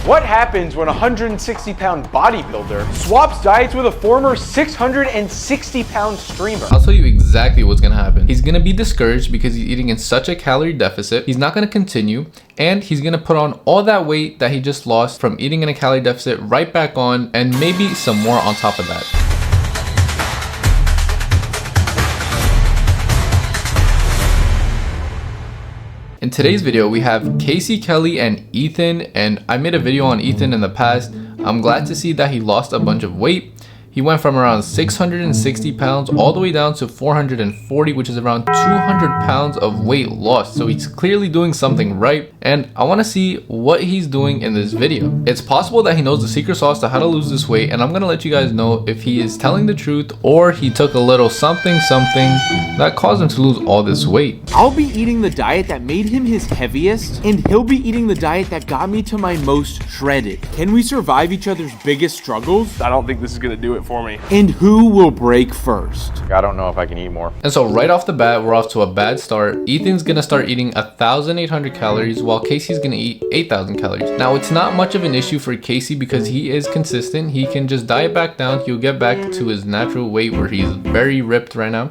What happens when a 160-pound bodybuilder swaps diets with a former 660-pound streamer? I'll tell you exactly what's gonna happen. He's gonna be discouraged because he's eating in such a calorie deficit. He's not gonna continue, and he's gonna put on all that weight that he just lost from eating in a calorie deficit right back on, and maybe some more on top of that. In today's video, we have Casey Kelly and Ethan, and I made a video on Ethan in the past. I'm glad to see that he lost a bunch of weight. He went from around 660 pounds all the way down to 440, which is around 200 pounds of weight lost. So he's clearly doing something right, and I want to see what he's doing in this video. It's possible that he knows the secret sauce to how to lose this weight, and I'm going to let you guys know if he is telling the truth or he took a little something that caused him to lose all this weight. I'll be eating the diet that made him his heaviest, and he'll be eating the diet that got me to my most shredded. Can we survive each other's biggest struggles? I don't think this is gonna do it for me. And who will break first? I don't know if I can eat more. And so right off the bat, we're off to a bad start. Ethan's gonna start eating 1,800 calories while Casey's gonna eat 8,000 calories. Now, it's not much of an issue for Casey because he is consistent. He can just diet back down. He'll get back to his natural weight where he's very ripped right now.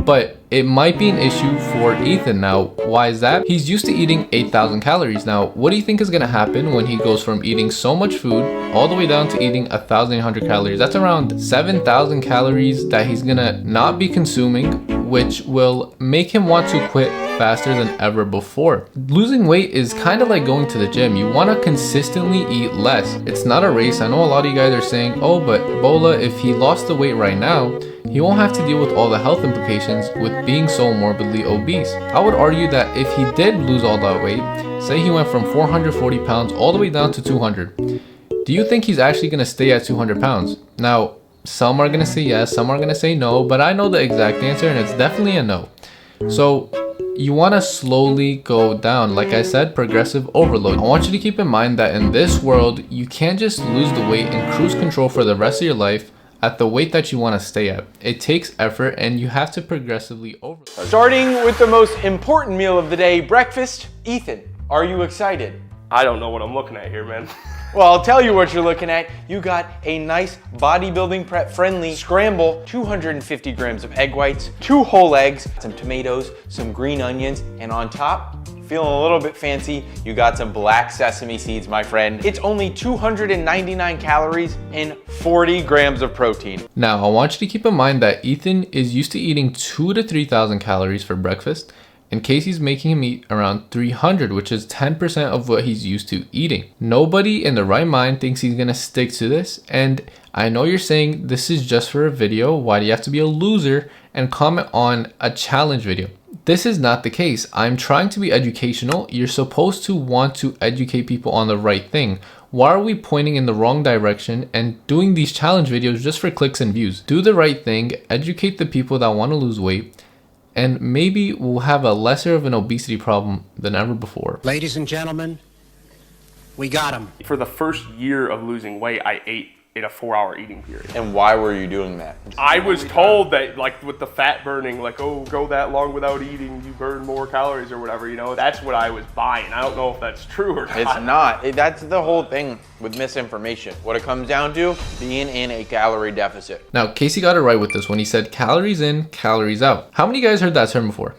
But it might be an issue for Ethan. Now, why is that? He's used to eating 8,000 calories. Now, what do you think is gonna happen when he goes from eating so much food all the way down to eating 1,800 calories? That's around 7,000 calories that he's gonna not be consuming, which will make him want to quit faster than ever before. Losing weight is kind of like going to the gym. You want to consistently eat less. It's not a race. I know a lot of you guys are saying, oh, but Bola, if he lost the weight right now, he won't have to deal with all the health implications with being so morbidly obese. I would argue that if he did lose all that weight, say he went from 440 pounds all the way down to 200, do you think he's actually going to stay at 200 pounds? Now, some are going to say yes, some are going to say no, but I know the exact answer, and it's definitely a no. So you want to slowly go down. Like I said, progressive overload. I want you to keep in mind that in this world, you can't just lose the weight and cruise control for the rest of your life at the weight that you want to stay at. It takes effort, and you have to progressively overload. Starting with the most important meal of the day, breakfast. Ethan, are you excited? I don't know what I'm looking at here, man. Well, I'll tell you what you're looking at. You got a nice bodybuilding prep friendly scramble, 250 grams of egg whites, 2 whole eggs, some tomatoes, some green onions, and on top, feeling a little bit fancy, you got some black sesame seeds, my friend. It's only 299 calories and 40 grams of protein. Now, I want you to keep in mind that Ethan is used to eating 2,000 to 3,000 calories for breakfast, and Casey's making him eat around 300, which is 10% of what he's used to eating. Nobody in the right mind thinks he's gonna stick to this, and I know you're saying this is just for a video. Why do you have to be a loser and comment on a challenge video? This is not the case. I'm trying to be educational. You're supposed to want to educate people on the right thing. Why are we pointing in the wrong direction and doing these challenge videos just for clicks and views? Do the right thing, educate the people that want to lose weight, and maybe we'll have a lesser of an obesity problem than ever before. Ladies and gentlemen, we got him. For the first year of losing weight, I ate in a 4-hour eating period. And why were you doing that? I was told that, like, with the fat burning, like, oh, go that long without eating, you burn more calories or whatever, you know? That's what I was buying. I don't know if that's true or not. It's not. That's the whole thing with misinformation. What it comes down to, being in a calorie deficit. Now, Casey got it right with this when he said calories in, calories out. How many guys heard that term before?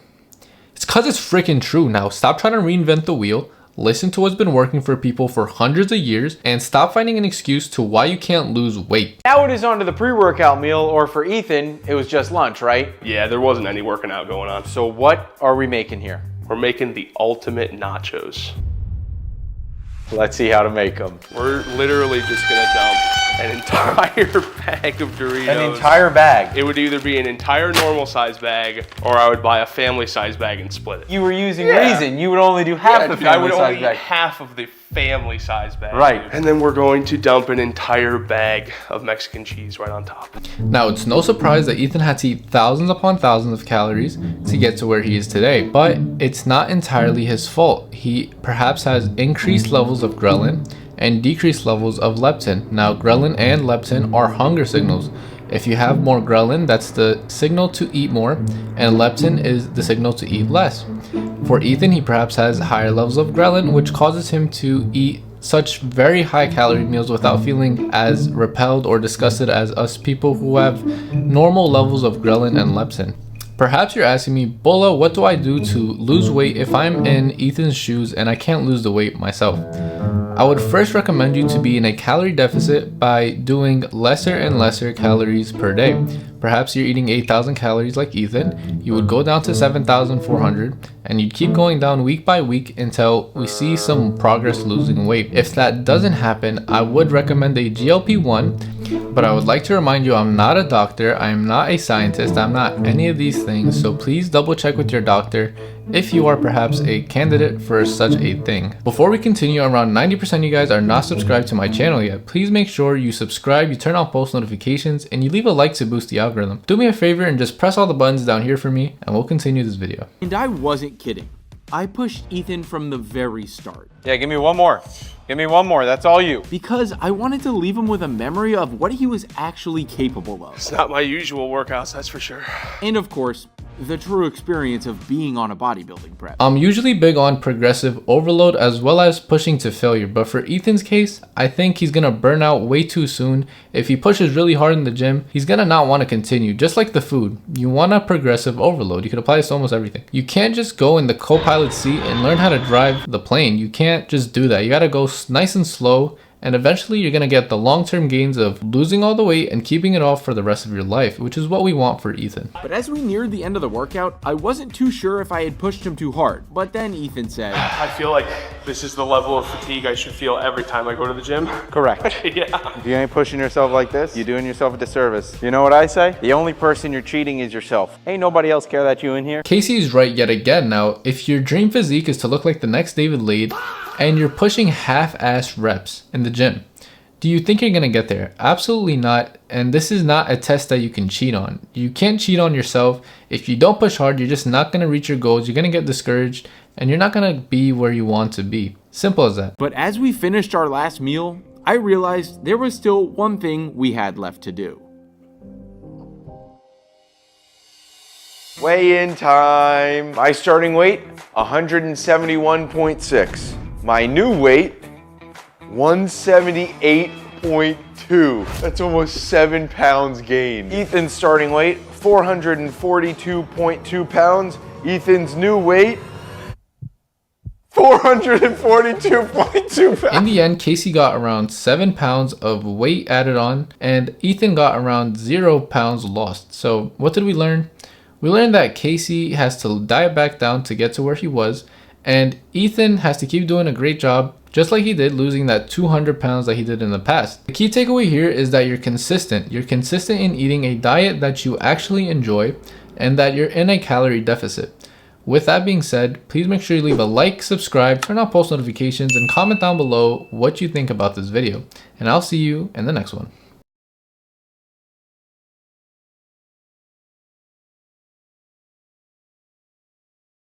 It's because it's freaking true. Now, stop trying to reinvent the wheel. Listen to what's been working for people for hundreds of years and stop finding an excuse to why you can't lose weight. Now it is on to the pre-workout meal, or for Ethan, it was just lunch, right? Yeah, there wasn't any working out going on. So what are we making here? We're making the ultimate nachos. Let's see how to make them. We're literally just gonna dump an entire bag of Doritos. An entire bag? It would either be an entire normal size bag, or I would buy a family size bag and split it. You were using reason. You would only do half the family I would size only bag. eat half of the family size bag. Right. And then we're going to dump an entire bag of Mexican cheese right on top. Now, it's no surprise that Ethan had to eat thousands upon thousands of calories to get to where he is today, but it's not entirely his fault. He perhaps has increased levels of ghrelin and decreased levels of leptin. Now, ghrelin and leptin are hunger signals. If you have more ghrelin, that's the signal to eat more, and leptin is the signal to eat less. For Ethan, he perhaps has higher levels of ghrelin, which causes him to eat such very high calorie meals without feeling as repelled or disgusted as us people who have normal levels of ghrelin and leptin. Perhaps you're asking me, Bola, what do I do to lose weight if I'm in Ethan's shoes and I can't lose the weight myself? I would first recommend you to be in a calorie deficit by doing lesser and lesser calories per day. Perhaps you're eating 8,000 calories like Ethan, you would go down to 7,400 and you'd keep going down week by week until we see some progress losing weight. If that doesn't happen, I would recommend a GLP-1, but I would like to remind you I'm not a doctor, I am not a scientist, I'm not any of these things, so please double check with your doctor if you are perhaps a candidate for such a thing. Before we continue, around 90% of you guys are not subscribed to my channel yet. Please make sure you subscribe, you turn on post notifications, and you leave a like to boost the algorithm. Do me a favor and just press all the buttons down here for me, and we'll continue this video. And I wasn't kidding. I pushed Ethan from the very start. Yeah, give me one more. Give me one more. That's all you. Because I wanted to leave him with a memory of what he was actually capable of. It's not my usual workouts, that's for sure. And of course, the true experience of being on a bodybuilding prep. I'm usually big on progressive overload as well as pushing to failure, but for Ethan's case, I think he's gonna burn out way too soon. If he pushes really hard in the gym, he's gonna not want to continue. Just like the food, you want a progressive overload. You can apply this to almost everything. You can't just go in the co-pilot seat and learn how to drive the plane. You can't just do that. You gotta go nice and slow, and eventually you're gonna get the long-term gains of losing all the weight and keeping it off for the rest of your life, which is what we want for Ethan. But as we neared the end of the workout, I wasn't too sure if I had pushed him too hard. But then Ethan said, I feel like this is the level of fatigue I should feel every time I go to the gym. Correct. Yeah. If you ain't pushing yourself like this, you're doing yourself a disservice. You know what I say? The only person you're cheating is yourself. Ain't nobody else care that you in here. Casey is right yet again. Now, if your dream physique is to look like the next David Lade and you're pushing half-ass reps in the gym, do you think you're gonna get there? Absolutely not. And this is not a test that you can cheat on. You can't cheat on yourself. If you don't push hard, you're just not gonna reach your goals. You're gonna get discouraged and you're not gonna be where you want to be. Simple as that. but as we finished our last meal, I realized there was still one thing we had left to do. Weigh-in time. My starting weight, 171.6. My new weight, 178.2. That's almost 7 pounds gained. Ethan's starting weight, 442.2 pounds. Ethan's new weight, 442.2 pounds. In the end, Casey got around 7 pounds of weight added on and Ethan got around 0 pounds lost. So what did we learn? We learned that Casey has to diet back down to get to where he was, and Ethan has to keep doing a great job, just like he did losing that 200 pounds that he did in the past. The key takeaway here is that you're consistent. You're consistent in eating a diet that you actually enjoy and that you're in a calorie deficit. With that being said, please make sure you leave a like, subscribe, turn on post notifications, and comment down below what you think about this video. And I'll see you in the next one.